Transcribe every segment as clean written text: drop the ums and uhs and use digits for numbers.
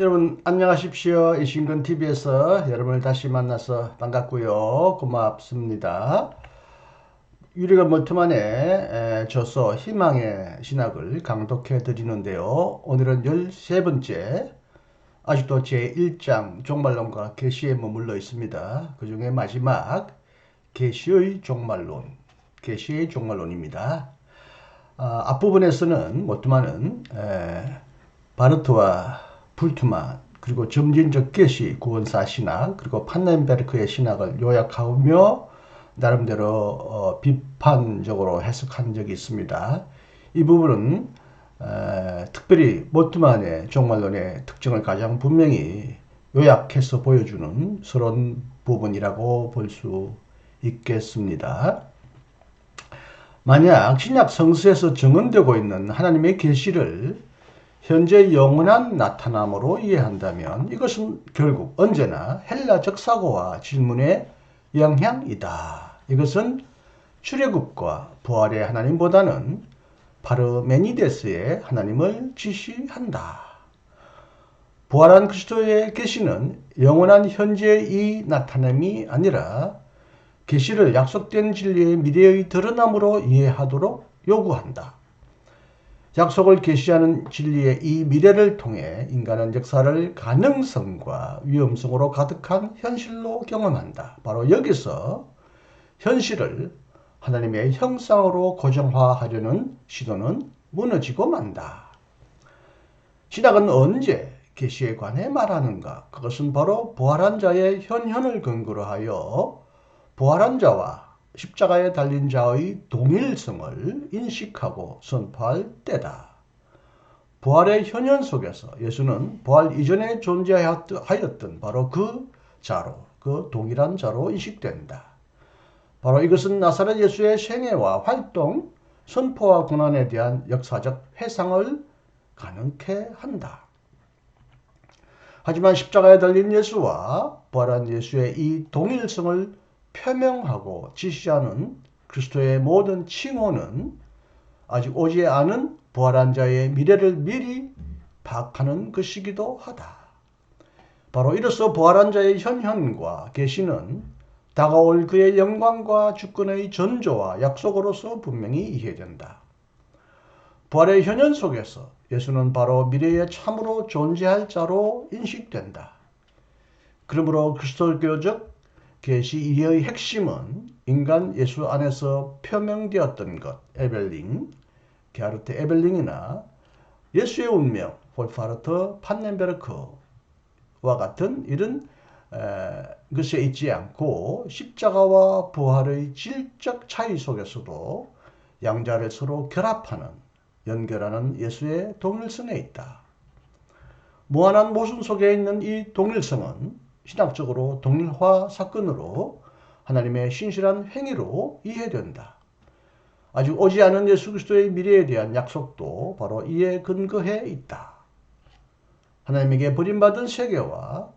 여러분 안녕하십시오. 이신근TV에서 여러분을 다시 만나서 반갑고요. 고맙습니다. 유리가 멀트만의 저서 희망의 신학을 강독해 드리는데요. 오늘은 13번째, 아직도 제1장 종말론과 계시에 머물러 있습니다. 그 중에 마지막 계시의 종말론입니다. 앞부분에서는 모트만은 바르트와 불트만 그리고 점진적 계시 구원사 신학 그리고 판넨베르크의 신학을 요약하며 나름대로 비판적으로 해석한 적이 있습니다. 이 부분은 특별히 모트만의 종말론의 특징을 가장 분명히 요약해서 보여주는 그런 부분이라고 볼 수 있겠습니다. 만약 신약 성서에서 증언되고 있는 하나님의 계시를 현재 영원한 나타남으로 이해한다면 이것은 결국 언제나 헬라적 사고와 질문의 영향이다. 이것은 출애굽과 부활의 하나님보다는 파르메니데스의 하나님을 지시한다. 부활한 그리스도의 계시는 영원한 현재의 이 나타남이 아니라 계시를 약속된 진리의 미래의 드러남으로 이해하도록 요구한다. 약속을 계시하는 진리의 이 미래를 통해 인간은 역사를 가능성과 위험성으로 가득한 현실로 경험한다. 바로 여기서 현실을 하나님의 형상으로 고정화하려는 시도는 무너지고 만다. 신학은 언제 계시에 관해 말하는가? 그것은 바로 부활한 자의 현현을 근거로 하여 부활한 자와 십자가에 달린 자의 동일성을 인식하고 선포할 때다. 부활의 현현 속에서 예수는 부활 이전에 존재하였던 바로 그 자로, 그 동일한 자로 인식된다. 바로 이것은 나사렛 예수의 생애와 활동, 선포와 고난에 대한 역사적 회상을 가능케 한다. 하지만 십자가에 달린 예수와 부활한 예수의 이 동일성을 표명하고 지시하는 그리스도의 모든 칭호는 아직 오지 않은 부활한 자의 미래를 미리 파악하는 것이기도 하다. 바로 이로써 부활한 자의 현현과 계시는 다가올 그의 영광과 주권의 전조와 약속으로서 분명히 이해된다. 부활의 현현 속에서 예수는 바로 미래에 참으로 존재할 자로 인식된다. 그러므로 그리스도교적 계시 이해의 핵심은 인간 예수 안에서 표명되었던 것, 에벨링, 게하르트 에벨링이나 예수의 운명, 홀파르트 판넨베르크와 같은 이런 것에 있지 않고 십자가와 부활의 질적 차이 속에서도 양자를 서로 결합하는, 연결하는 예수의 동일성에 있다. 무한한 모순 속에 있는 이 동일성은 신학적으로 동일화 사건으로 하나님의 신실한 행위로 이해된다. 아직 오지 않은 예수 그리스도의 미래에 대한 약속도 바로 이에 근거해 있다. 하나님에게 버림받은 세계와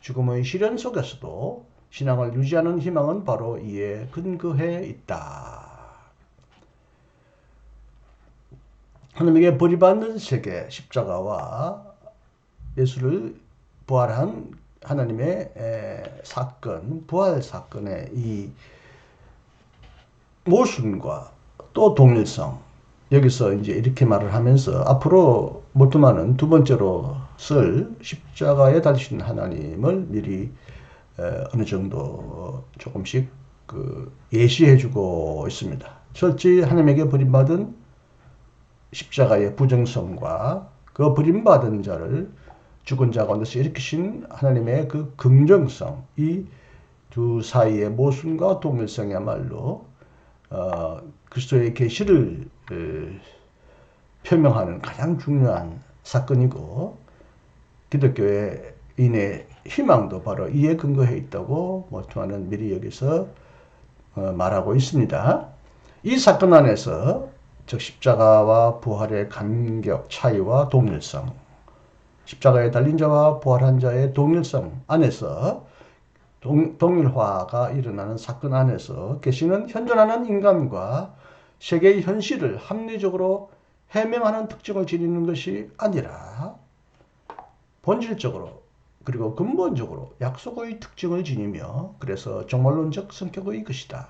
죽음의 시련 속에서도 신앙을 유지하는 희망은 바로 이에 근거해 있다. 하나님에게 버림받는 세계, 십자가와 예수를 부활한 하나님의 사건, 부활 사건의 이 모순과 또 동일성, 여기서 이제 이렇게 말을 하면서 앞으로 몰트만은 두 번째로 쓸 십자가에 달리신 하나님을 미리 어느 정도 조금씩 예시해주고 있습니다. 철저히 하나님에게 버림받은 십자가의 부정성과 그 버림받은 자를 죽은 자 가운데서 일으키신 하나님의 그 긍정성, 이 두 사이의 모순과 동일성이야말로 그리스도의 계시를 표명하는 가장 중요한 사건이고 기독교인의 희망도 바로 이에 근거해 있다고 몰트만은 미리 여기서 말하고 있습니다. 이 사건 안에서 즉 십자가와 부활의 간격 차이와 동일성, 십자가에 달린 자와 부활한 자의 동일성 안에서 동일화가 일어나는 사건 안에서 계시는 현존하는 인간과 세계의 현실을 합리적으로 해명하는 특징을 지니는 것이 아니라 본질적으로 그리고 근본적으로 약속의 특징을 지니며 그래서 종말론적 성격의 것이다.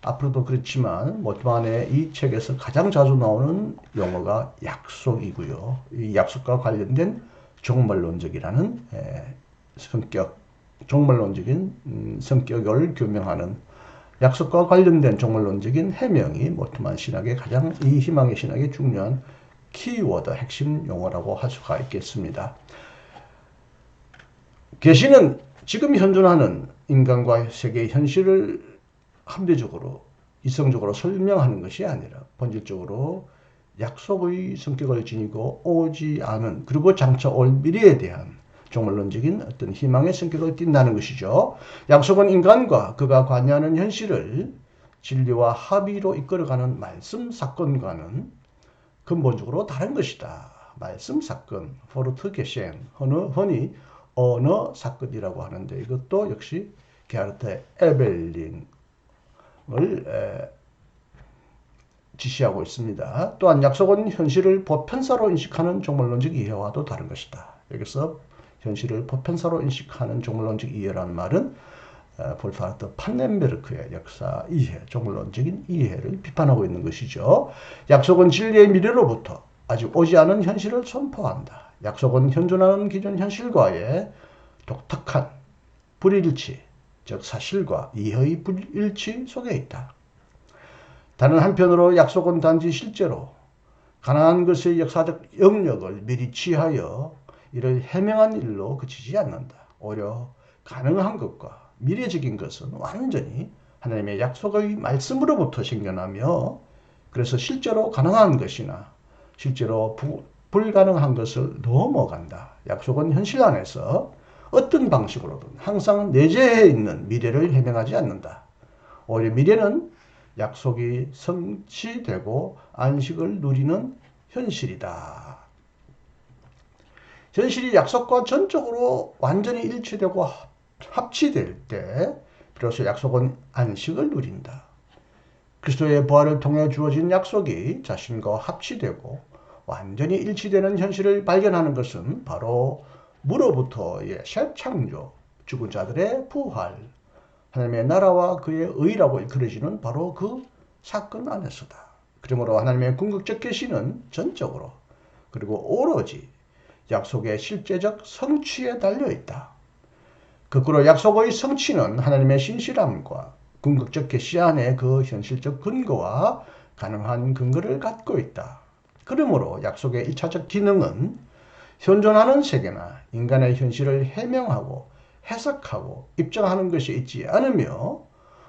앞으로도 그렇지만 모트만의 이 책에서 가장 자주 나오는 용어가 약속이고요. 이 약속과 관련된 종말론적이라는 성격, 종말론적인 성격을 교명하는 약속과 관련된 종말론적인 해명이 모트만 신학의 가장 이 희망의 신학의 중요한 키워드, 핵심 용어라고 할 수가 있겠습니다. 계시는 지금 현존하는 인간과 세계의 현실을 합리적으로 이성적으로 설명하는 것이 아니라 본질적으로 약속의 성격을 지니고 오지 않은 그리고 장차 올 미래에 대한 종말론적인 어떤 희망의 성격을 띈다는 것이죠. 약속은 인간과 그가 관여하는 현실을 진리와 합의로 이끌어가는 말씀 사건과는 근본적으로 다른 것이다. 말씀 사건, 포르트게셴, 흔히 언어 사건이라고 하는데 이것도 역시 게르트 에벨링을 지시하고 있습니다. 또한 약속은 현실을 보편사로 인식하는 종말론적 이해와도 다른 것이다. 여기서 현실을 보편사로 인식하는 종말론적 이해라는 말은 볼파르트 판넨베르크의 역사 이해, 종말론적인 이해를 비판하고 있는 것이죠. 약속은 진리의 미래로부터 아직 오지 않은 현실을 선포한다. 약속은 현존하는 기존 현실과의 독특한 불일치, 즉 사실과 이해의 불일치 속에 있다. 다른 한편으로 약속은 단지 실제로 가난한 것의 역사적 영역을 미리 취하여 이를 해명한 일로 그치지 않는다. 오히려 가능한 것과 미래적인 것은 완전히 하나님의 약속의 말씀으로부터 생겨나며 그래서 실제로 가능한 것이나 실제로 불가능한 것을 넘어간다. 약속은 현실 안에서 어떤 방식으로든 항상 내재해 있는 미래를 해명하지 않는다. 오히려 미래는 약속이 성취되고 안식을 누리는 현실이다. 현실이 약속과 전적으로 완전히 일치되고 합치될 때 비로소 약속은 안식을 누린다. 그리스도의 부활을 통해 주어진 약속이 자신과 합치되고 완전히 일치되는 현실을 발견하는 것은 바로 무로부터의 새 창조, 죽은 자들의 부활, 하나님의 나라와 그의 의라고 이끌어지는 바로 그 사건 안에서다. 그러므로 하나님의 궁극적 계시는 전적으로 그리고 오로지 약속의 실제적 성취에 달려있다. 거꾸로 약속의 성취는 하나님의 신실함과 궁극적 계시 안에 그 현실적 근거와 가능한 근거를 갖고 있다. 그러므로 약속의 1차적 기능은 현존하는 세계나 인간의 현실을 해명하고 해석하고 입증하는 것이 있지 않으며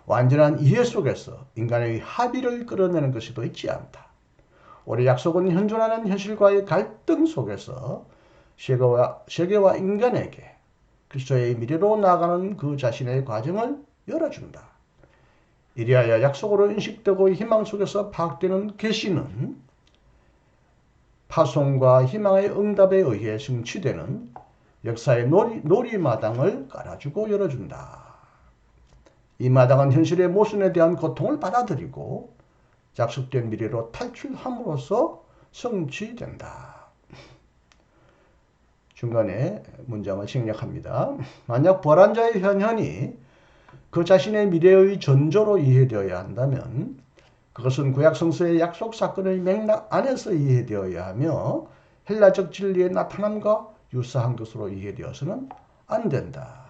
완전한 이해 속에서 인간의 합의를 끌어내는 것이도 있지 않다. 오히려 약속은 현존하는 현실과의 갈등 속에서 세계와 인간에게 그리스도의 미래로 나아가는 그 자신의 과정을 열어준다. 이리하여 약속으로 인식되고 희망 속에서 파악되는 계시는 파송과 희망의 응답에 의해 성취되는 역사의 놀이마당을 깔아주고 열어준다. 이 마당은 현실의 모순에 대한 고통을 받아들이고 약속된 미래로 탈출함으로써 성취된다. 중간에 문장을 생략합니다. 만약 부활한 자의 현현이 그 자신의 미래의 전조로 이해되어야 한다면 그것은 구약 성서의 약속 사건의 맥락 안에서 이해되어야 하며 헬라적 진리의 나타남과 유사한 것으로 이해되어서는 안 된다.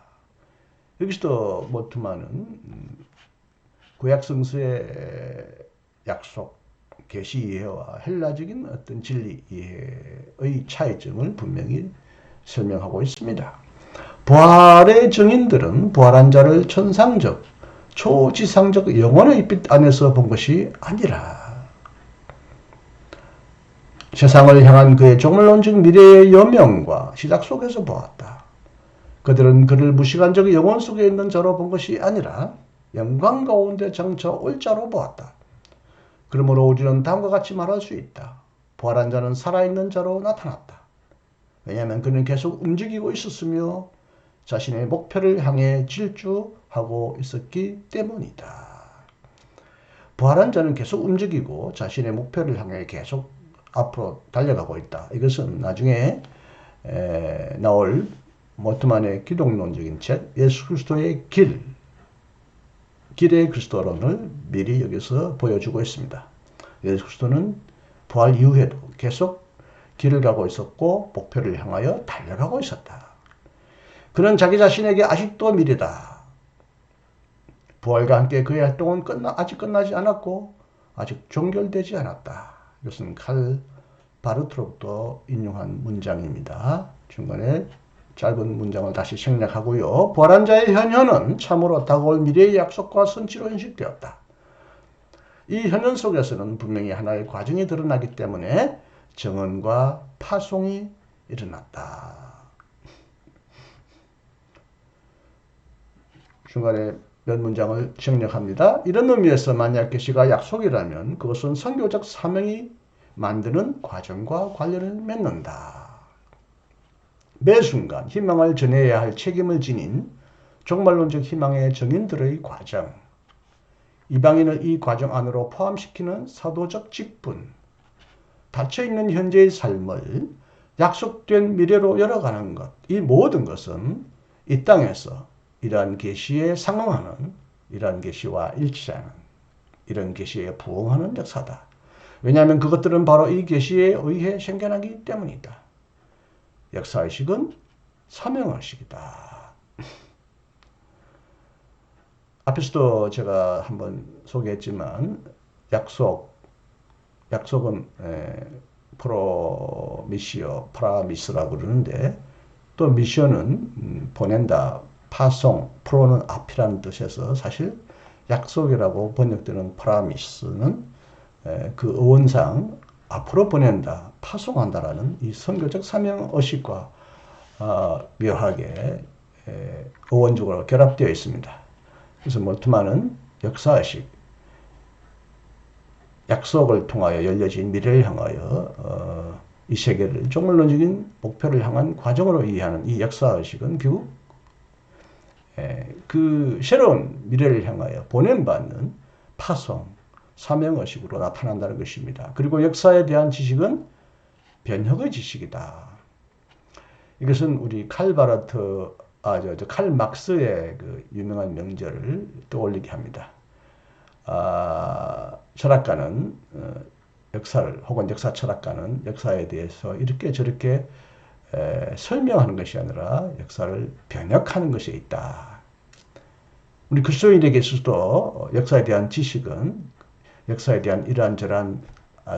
여기서도 모트만은 구약 성서의 약속, 계시 이해와 헬라적인 어떤 진리 이해의 차이점을 분명히 설명하고 있습니다. 부활의 증인들은 부활한 자를 천상적, 초지상적 영원의 빛 안에서 본 것이 아니라 세상을 향한 그의 종말론적 미래의 여명과 시작 속에서 보았다. 그들은 그를 무시간적 영원 속에 있는 자로 본 것이 아니라 영광 가운데 장차 올 자로 보았다. 그러므로 우리는 다음과 같이 말할 수 있다. 부활한 자는 살아있는 자로 나타났다. 왜냐하면 그는 계속 움직이고 있었으며 자신의 목표를 향해 질주하고 있었기 때문이다. 부활한 자는 계속 움직이고 자신의 목표를 향해 계속 앞으로 달려가고 있다. 이것은 나중에 나올 모트만의 기독론적인 책 예수 그리스도의 길의 그리스도론을 미리 여기서 보여주고 있습니다. 예수 그리스도는 부활 이후에도 계속 길을 가고 있었고 목표를 향하여 달려가고 있었다. 그는 자기 자신에게 아직도 미래다. 부활과 함께 그의 활동은 아직 끝나지 않았고 아직 종결되지 않았다. 이것은 칼 바르트로부터 인용한 문장입니다. 중간에 짧은 문장을 다시 생략하고요. 부활한 자의 현현은 참으로 다가올 미래의 약속과 선치로 현실되었다. 이 현현 속에서는 분명히 하나의 과정이 드러나기 때문에 정언과 파송이 일어났다. 중간에 몇 문장을 생략합니다. 이런 의미에서 만약 계시가 약속이라면 그것은 선교적 사명이 만드는 과정과 관련을 맺는다. 매 순간 희망을 전해야 할 책임을 지닌 종말론적 희망의 정인들의 과정, 이방인을 이 과정 안으로 포함시키는 사도적 직분, 닫혀있는 현재의 삶을 약속된 미래로 열어가는 것, 이 모든 것은 이 땅에서 이러한 계시에 상응하는, 이러한 계시와 일치하는, 이런 계시에 부응하는 역사다. 왜냐하면 그것들은 바로 이 계시에 의해 생겨나기 때문이다. 역사의식은 사명의식이다. 앞에서도 제가 한번 소개했지만 약속은 프로미시오, 프라미스라고 그러는데 또 미션은 보낸다, 파송, 프로는 앞이라는 뜻에서 사실 약속이라고 번역되는 프라미스는 그 어원상 앞으로 보낸다, 파송한다라는 이 선교적 사명의식과 묘하게 어원적으로 결합되어 있습니다. 그래서 몰트만은 역사의식, 약속을 통하여 열려진 미래를 향하여 이 세계를 종말론적인 목표를 향한 과정으로 이해하는 이 역사의식은 결국 그 새로운 미래를 향하여 보냄받는 파송, 사명의식으로 나타난다는 것입니다. 그리고 역사에 대한 지식은 변혁의 지식이다. 이것은 우리 칼 막스의 그 유명한 명절을 떠올리게 합니다. 철학가는 역사를 혹은 역사 철학가는 역사에 대해서 이렇게 저렇게 설명하는 것이 아니라 역사를 변혁하는 것에 있다. 우리 그리스도인에게 있어서도 역사에 대한 지식은 역사에 대한 이러한저러한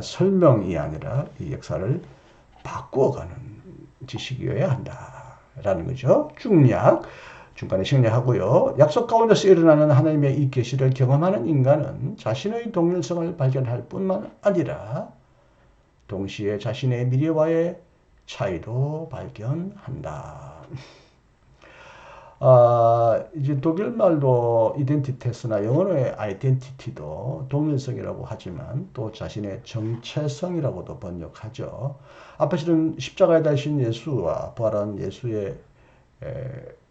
설명이 아니라 이 역사를 바꾸어가는 지식이어야 한다라는 거죠. 중간에 생략하고요. 약속 가운데서 일어나는 하나님의 이 계시를 경험하는 인간은 자신의 동일성을 발견할 뿐만 아니라 동시에 자신의 미래와의 차이도 발견한다. 이제 독일말로 이덴티테스나 영어로의 아이덴티티도 동일성이라고 하지만 또 자신의 정체성이라고도 번역하죠. 앞에서는 십자가에 달리신 예수와 부활한 예수의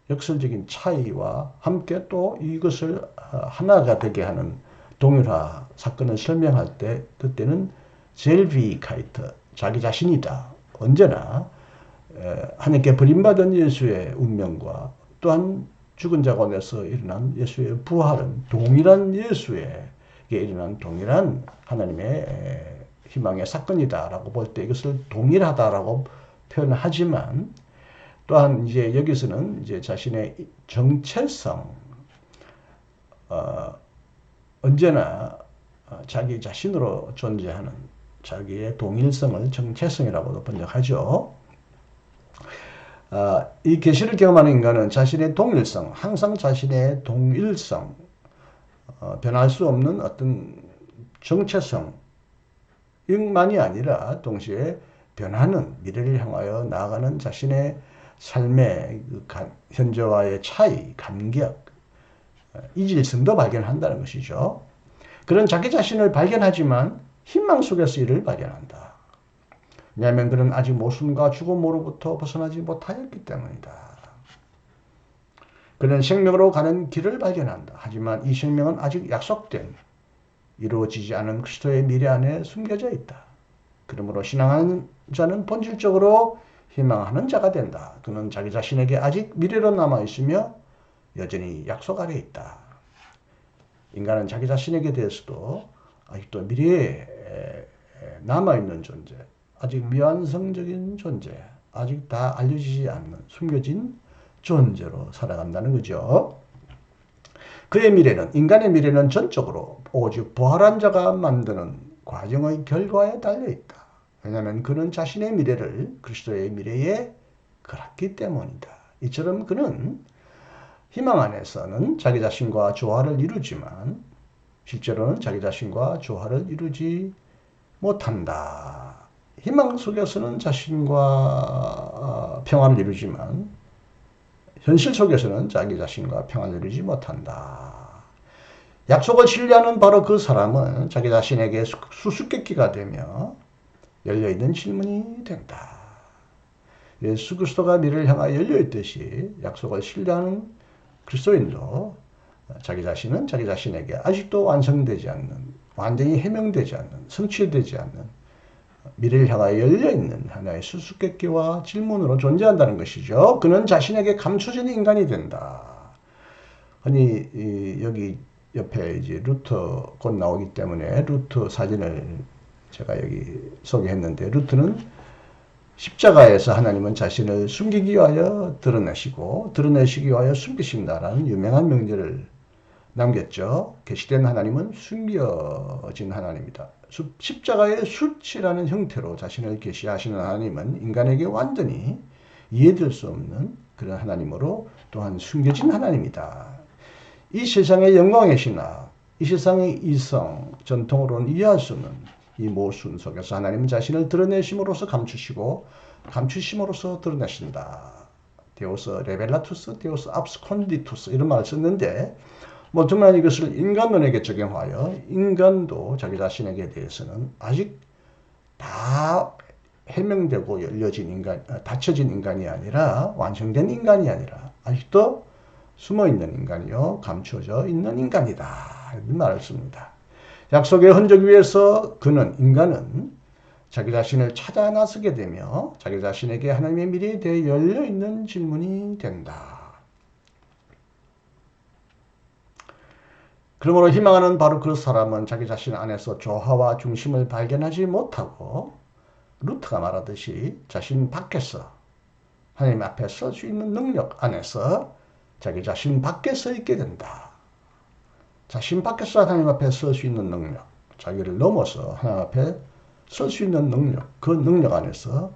역설적인 차이와 함께 또 이것을 하나가 되게 하는 동일화 사건을 설명할 때 그때는 젤비카이트, 자기 자신이다. 언제나 하나님께 버림받은 예수의 운명과 또한 죽은 자 가운데서 일어난 예수의 부활은 동일한 예수에게 일어난 동일한 하나님의 희망의 사건이다라고 볼 때 이것을 동일하다라고 표현하지만 또한 이제 여기서는 이제 자신의 정체성, 언제나 자기 자신으로 존재하는 자기의 동일성을 정체성이라고도 번역하죠. 이 계시를 경험하는 인간은 자신의 동일성, 항상 자신의 동일성, 변할 수 없는 어떤 정체성만이 아니라 동시에 변하는 미래를 향하여 나아가는 자신의 삶의 현재와의 차이, 간격, 이질성도 발견한다는 것이죠. 그런 자기 자신을 발견하지만 희망 속에서 이를 발견한다. 왜냐하면 그는 아직 모순과 죽음으로부터 벗어나지 못하였기 때문이다. 그는 생명으로 가는 길을 발견한다. 하지만 이 생명은 아직 약속된, 이루어지지 않은 그리스도의 미래 안에 숨겨져 있다. 그러므로 신앙하는 자는 본질적으로 희망하는 자가 된다. 그는 자기 자신에게 아직 미래로 남아있으며 여전히 약속 아래에 있다. 인간은 자기 자신에게 대해서도 아직도 미래에 남아있는 존재, 아직 미완성적인 존재, 아직 다 알려지지 않는 숨겨진 존재로 살아간다는 거죠. 그의 미래는, 인간의 미래는 전적으로 오직 부활한 자가 만드는 과정의 결과에 달려있다. 왜냐하면 그는 자신의 미래를 그리스도의 미래에 걸었기 때문이다. 이처럼 그는 희망 안에서는 자기 자신과 조화를 이루지만 실제로는 자기 자신과 조화를 이루지 못한다. 희망 속에서는 자신과 평화를 이루지만 현실 속에서는 자기 자신과 평화를 이루지 못한다. 약속을 신뢰하는 바로 그 사람은 자기 자신에게 수수께끼가 되며 열려있는 질문이 된다. 예수 그리스도가 미래를 향하여 열려있듯이 약속을 신뢰하는 그리스도인도 자기 자신은 자기 자신에게 아직도 완성되지 않는, 완전히 해명되지 않는, 성취되지 않는 미래를 향하여 열려있는 하나의 수수께끼와 질문으로 존재한다는 것이죠. 그는 자신에게 감춰진 인간이 된다. 아니, 여기 옆에 이제 루터 곧 나오기 때문에 루터 사진을 제가 여기 소개했는데, 루터는 십자가에서 하나님은 자신을 숨기기 위하여 드러내시기 위하여 숨기신다라는 유명한 명제를 남겼죠. 계시된 하나님은 숨겨진 하나님이다. 십자가의 수치라는 형태로 자신을 계시하시는 하나님은 인간에게 완전히 이해될 수 없는 그런 하나님으로 또한 숨겨진 하나님이다. 이 세상의 영광의 신학, 이 세상의 이성, 전통으로는 이해할 수 없는 이 모순 속에서 하나님은 자신을 드러내심으로써 감추심으로써 드러내신다. 데오스 레벨라투스, 데오스 압스콘디투스 이런 말을 썼는데, 정말 이것을 인간론에게 적용하여 인간도 자기 자신에게 대해서는 아직 다 해명되고 열려진 인간, 닫혀진 인간이 아니라, 완성된 인간이 아니라 아직도 숨어있는 인간이요, 감춰져 있는 인간이다. 이런 말을 씁니다. 약속의 흔적 위에서 인간은 자기 자신을 찾아 나서게 되며 자기 자신에게 하나님의 미래에 대해 열려있는 질문이 된다. 그러므로 희망하는 바로 그 사람은 자기 자신 안에서 조화와 중심을 발견하지 못하고 루트가 말하듯이 자신 밖에서 하나님 앞에 설 수 있는 능력 안에서 자기 자신 밖에 서 있게 된다. 자신 밖에서 하나님 앞에 설 수 있는 능력, 자기를 넘어서 하나님 앞에 설 수 있는 능력, 그 능력 안에서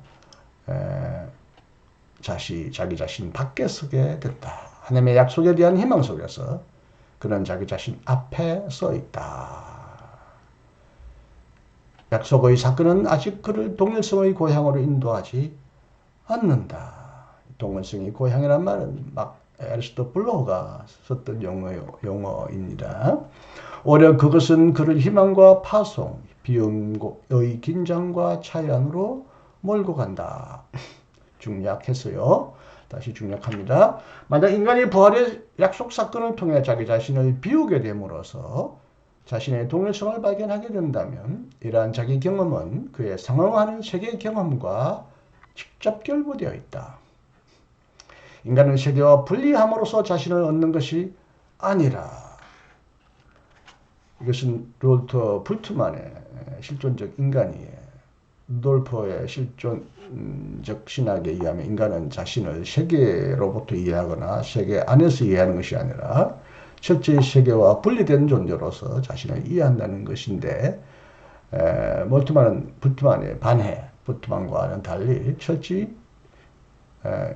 자기 자신 밖에 서게 된다. 하나님의 약속에 대한 희망 속에서 그는 자기 자신 앞에 서 있다. 약속의 사건은 아직 그를 동일성의 고향으로 인도하지 않는다. 동일성의 고향이란 말은 애리스토블로가 썼던 용어입니다. 오히려 그것은 그를 희망과 파송, 비움의 긴장과 차이 안으로 몰고 간다. 중약해서요. 다시 중약합니다. 만약 인간이 부활의 약속 사건을 통해 자기 자신을 비우게 됨으로써 자신의 동일성을 발견하게 된다면 이러한 자기 경험은 그의 상응하는 세계 경험과 직접 결부되어 있다. 인간은 세계와 분리함으로써 자신을 얻는 것이 아니라, 이것은 루돌프 풀트만의 실존적 인간이에요. 루돌프의 실존적 신학에 의하면 인간은 자신을 세계로부터 이해하거나 세계 안에서 이해하는 것이 아니라 철저히 세계와 분리된 존재로서 자신을 이해한다는 것인데, 풀트만의 반해, 풀트만과는 달리 철저히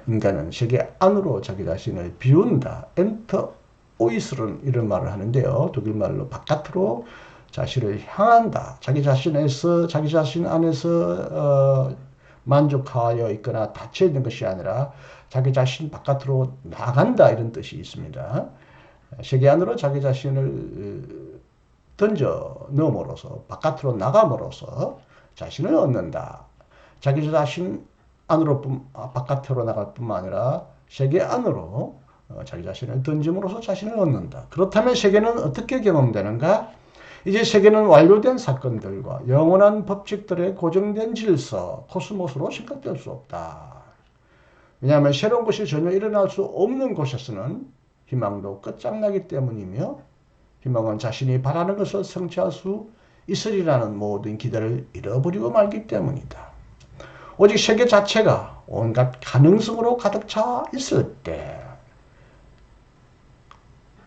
인간은 세계 안으로 자기 자신을 비운다. 엔터 오이스는 이런 말을 하는데요. 독일말로 바깥으로 자신을 향한다. 자기 자신 안에서 만족하여 있거나 닫혀 있는 것이 아니라 자기 자신 바깥으로 나간다, 이런 뜻이 있습니다. 세계 안으로 자기 자신을 던져 넣음으로써, 바깥으로 나감으로써 자신을 얻는다. 자기 자신 안으로 바깥으로 나갈 뿐만 아니라 세계 안으로 자기 자신을 던짐으로써 자신을 얻는다. 그렇다면 세계는 어떻게 경험되는가? 이제 세계는 완료된 사건들과 영원한 법칙들의 고정된 질서, 코스모스로 생각될 수 없다. 왜냐하면 새로운 것이 전혀 일어날 수 없는 곳에서는 희망도 끝장나기 때문이며 희망은 자신이 바라는 것을 성취할 수 있으리라는 모든 기대를 잃어버리고 말기 때문이다. 오직 세계 자체가 온갖 가능성으로 가득 차 있을 때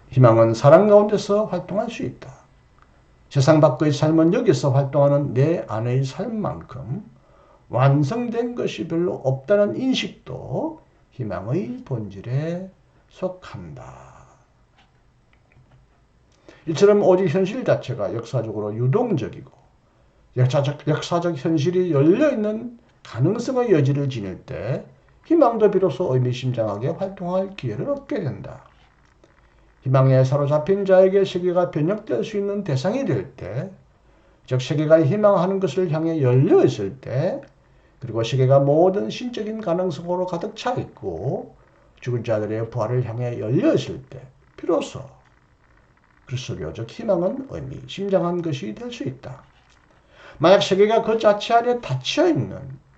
희망은 사랑 가운데서 활동할 수 있다. 세상 밖의 삶은 여기서 활동하는 내 안의 삶만큼 완성된 것이 별로 없다는 인식도 희망의 본질에 속한다. 이처럼 오직 현실 자체가 역사적으로 유동적이고 역사적 현실이 열려있는 가능성의 여지를 지닐 때 희망도 비로소 의미심장하게 활동할 기회를 얻게 된다. 희망에 사로잡힌 자에게 세계가 변혁될 수 있는 대상이 될 때, 즉 세계가 희망하는 것을 향해 열려 있을 때, 그리고 세계가 모든 신적인 가능성으로 가득 차 있고 죽은 자들의 부활을 향해 열려 있을 때, 비로소 그리스도교적 희망은 의미심장한 것이 될 수 있다. 만약 세계가 그 자체 안에 닫혀있는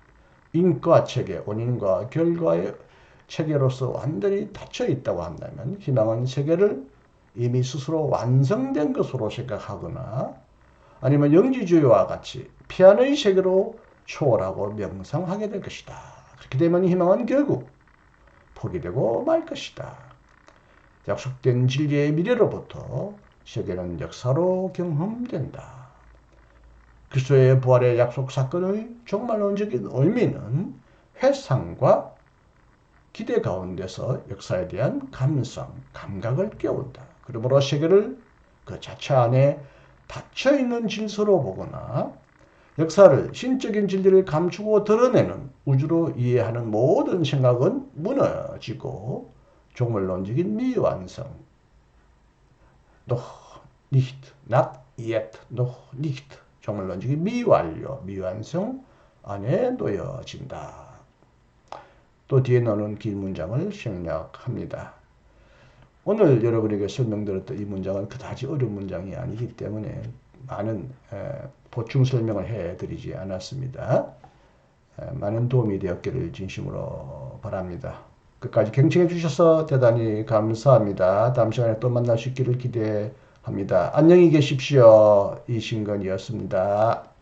인과 체계, 원인과 결과의 체계로서 완전히 닫혀 있다고 한다면 희망은 세계를 이미 스스로 완성된 것으로 생각하거나 아니면 영지주의와 같이 피안의 세계로 초월하고 명상하게 될 것이다. 그렇게 되면 희망은 결국 포기되고 말 것이다. 약속된 진리의 미래로부터 세계는 역사로 경험된다. 그리스도의 부활의 약속 사건의 종말론적인 의미는 회상과 기대 가운데서 역사에 대한 감각을 깨운다. 그러므로 세계를 그 자체 안에 닫혀있는 질서로 보거나 역사를 신적인 진리를 감추고 드러내는 우주로 이해하는 모든 생각은 무너지고 종말론적인 미완성 noch nicht, not yet, noch nicht 종말론적인 미완료, 미완성 안에 놓여진다. 또 뒤에 나오는 긴 문장을 생략합니다. 오늘 여러분에게 설명드렸던 이 문장은 그다지 어려운 문장이 아니기 때문에 많은 보충 설명을 해드리지 않았습니다. 많은 도움이 되었기를 진심으로 바랍니다. 끝까지 경청해 주셔서 대단히 감사합니다. 다음 시간에 또 만날 수 있기를 기대합니다. 안녕히 계십시오. 이신건이었습니다.